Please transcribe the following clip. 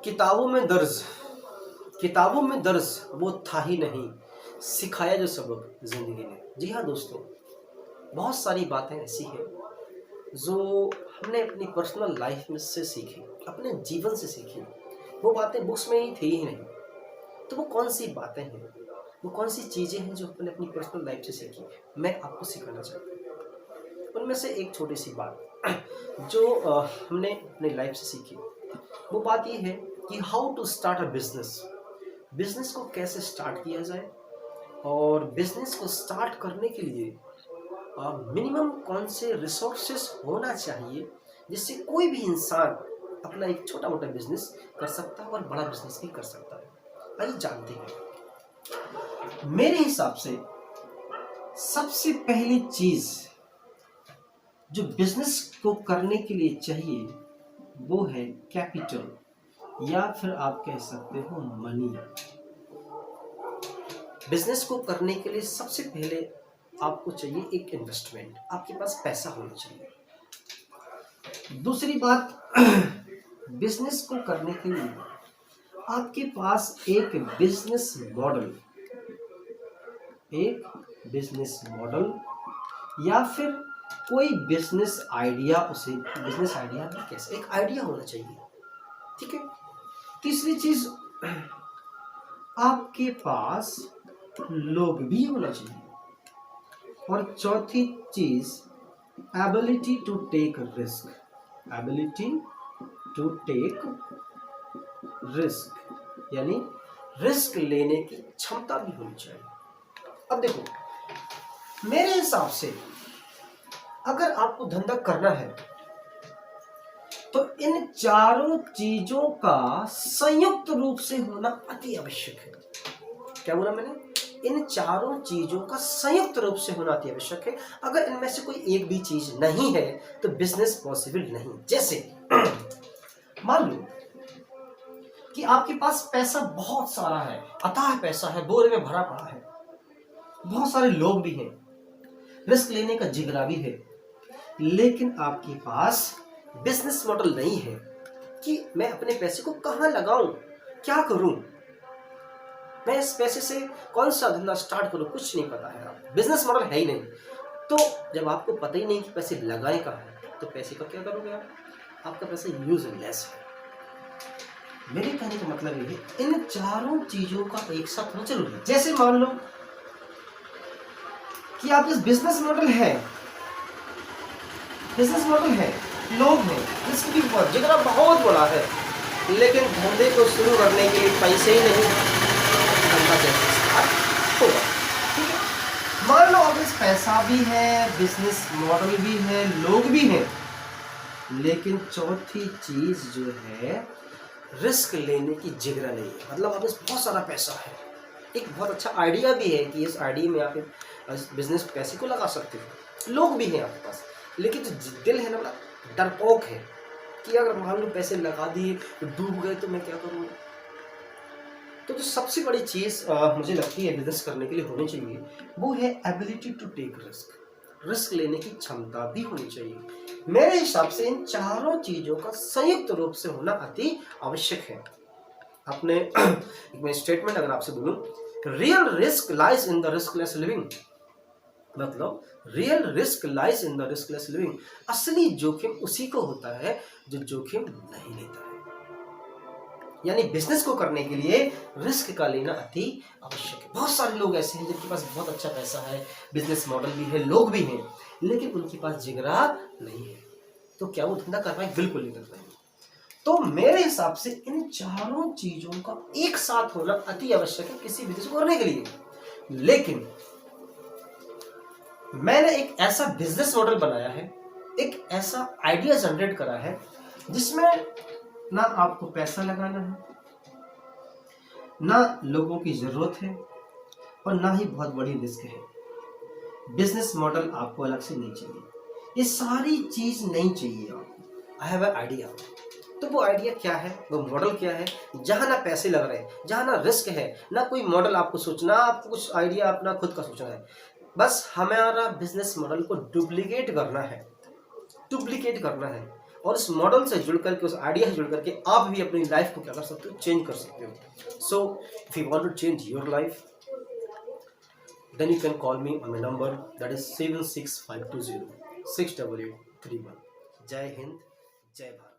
किताबों में दर्ज वो था ही नहीं, सिखाया जो सबक जिंदगी ने। जी हाँ दोस्तों, बहुत सारी बातें ऐसी हैं जो हमने अपनी पर्सनल लाइफ में से सीखी, अपने जीवन से सीखी। वो बातें बुक्स में ही थी ही नहीं। तो वो कौन सी बातें हैं, वो कौन सी चीज़ें हैं जो हमने अपनी पर्सनल लाइफ से सीखी, मैं आपको सिखाना चाहता हूँ। उनमें से एक छोटी सी बात जो हमने अपनी लाइफ से सीखी, वो बात ये है कि how to start a business को कैसे स्टार्ट किया जाए, और बिजनेस को स्टार्ट करने के लिए मिनिमम कौन से रिसोर्सेस होना चाहिए जिससे कोई भी इंसान अपना एक छोटा मोटा बिजनेस कर सकता है और बड़ा बिजनेस भी कर सकता है। आइए जानते हैं। मेरे हिसाब से सबसे पहली चीज जो बिजनेस को करने के लिए चाहिए वो है कैपिटल, या फिर आप कह सकते हो मनी। बिजनेस को करने के लिए सबसे पहले आपको चाहिए एक इन्वेस्टमेंट, आपके पास पैसा होना चाहिए। दूसरी बात, बिजनेस को करने के लिए आपके पास एक बिजनेस मॉडल या फिर कोई बिजनेस आइडिया, उसे बिजनेस आइडिया भी कैसे, एक आइडिया होना चाहिए। ठीक है। तीसरी चीज, आपके पास लोग भी होना चाहिए। और चौथी चीज, एबिलिटी टू टेक रिस्क, यानी रिस्क लेने की क्षमता भी होनी चाहिए। अब देखो, मेरे हिसाब से अगर आपको धंधा करना है तो इन चारों चीजों का संयुक्त रूप से होना अति आवश्यक है। क्या बोला मैंने? इन चारों चीजों का संयुक्त रूप से होना अति आवश्यक है। अगर इनमें से कोई एक भी चीज नहीं है तो बिजनेस पॉसिबल नहीं। जैसे मान लो कि आपके पास पैसा बहुत सारा है, अथाह पैसा है, बोरे में भरा पड़ा है, बहुत सारे लोग भी हैं, रिस्क लेने का जिगरा भी है, लेकिन आपके पास बिजनेस मॉडल नहीं है कि मैं अपने पैसे को कहां लगाऊं, क्या करूं, मैं इस पैसे से कौन सा धंधा स्टार्ट करूं, कुछ नहीं पता है। आप बिजनेस मॉडल है ही नहीं। तो जब आपको पता ही नहीं कि पैसे लगाएं कहां, तो पैसे का क्या करोगे आप? आपका पैसा यूजलेस है। मेरे कहने का मतलब ये है, इन चारों चीजों का एक साथ होना जरूरी है। जैसे मान लो कि आप इस बिजनेस मॉडल है, लोग हैं, रिस्क भी बहुत, जितना बहुत बड़ा है, लेकिन धंधे को शुरू करने के लिए पैसे ही नहीं, धंधा कैसे स्टार्ट होगा? ठीक है। मान लो अब इस पैसा भी है, बिजनेस मॉडल भी है, लोग भी हैं, लेकिन चौथी चीज जो है रिस्क लेने की जिगरा नहीं है। मतलब आप इस बहुत सारा पैसा है, एक बहुत अच्छा आइडिया भी है कि इस आइडिया में आप बिजनेस पैसे को लगा सकते हो, लोग भी हैं आपके पास, लेकिन जो दिल है ना, बड़ा डरपोक है कि अगर मान लो पैसे लगा दिए तो डूब गए तो मैं क्या करूँगा। तो जो सबसे बड़ी चीज मुझे लगती है बिजनेस करने के लिए होनी चाहिए वो है एबिलिटी टू टेक रिस्क लेने की क्षमता भी होनी चाहिए। मेरे हिसाब से इन चारों चीजों का संयुक्त रूप से होना अति आवश्यक है। आपने एक मैं स्टेटमेंट अगर आपसे बोलूं, real risk lies in the riskless living, मतलब real risk lies in the riskless living, असली जोखिम उसी को होता है जो जोखिम नहीं लेता है। यानी बिजनेस को करने के लिए रिस्क का लेना अति आवश्यक है। बहुत सारे लोग ऐसे हैं जिनके पास बहुत अच्छा पैसा है, बिजनेस मॉडल भी है, लोग भी हैं, लेकिन उनके पास जिगरा नहीं है। तो क्या वो धंधा कर पाए? बिल्कुल नहीं कर पाएंगे। तो मेरे हिसाब से इन चारों चीजों का एक साथ होना अति आवश्यक है किसी बिजनेस को करने के लिए। लेकिन मैंने एक ऐसा बिजनेस मॉडल बनाया है, एक ऐसा आइडिया जनरेट करा है जिसमें ना आपको पैसा लगाना है, ना लोगों की जरूरत है, और ना ही बहुत बड़ी रिस्क है। बिजनेस मॉडल आपको अलग से नहीं चाहिए, ये सारी चीज नहीं चाहिए आपको। I have an idea. तो वो आइडिया क्या है, वो मॉडल क्या है, जहां ना पैसे लग रहे हैं, जहां ना रिस्क है, ना कोई मॉडल आपको सोचना, आपको कुछ आइडिया अपना खुद का सोचना है। बस हमारा बिजनेस मॉडल को डुप्लीकेट करना है, और उस मॉडल से जुड़ करके, उस आइडिया से जुड़ करके आप भी अपनी लाइफ को क्या कर सकते हो, चेंज कर सकते हो। So if you want to change your life, then you can call me on my number, that is 76520 6W31। जय हिंद, जय भारत।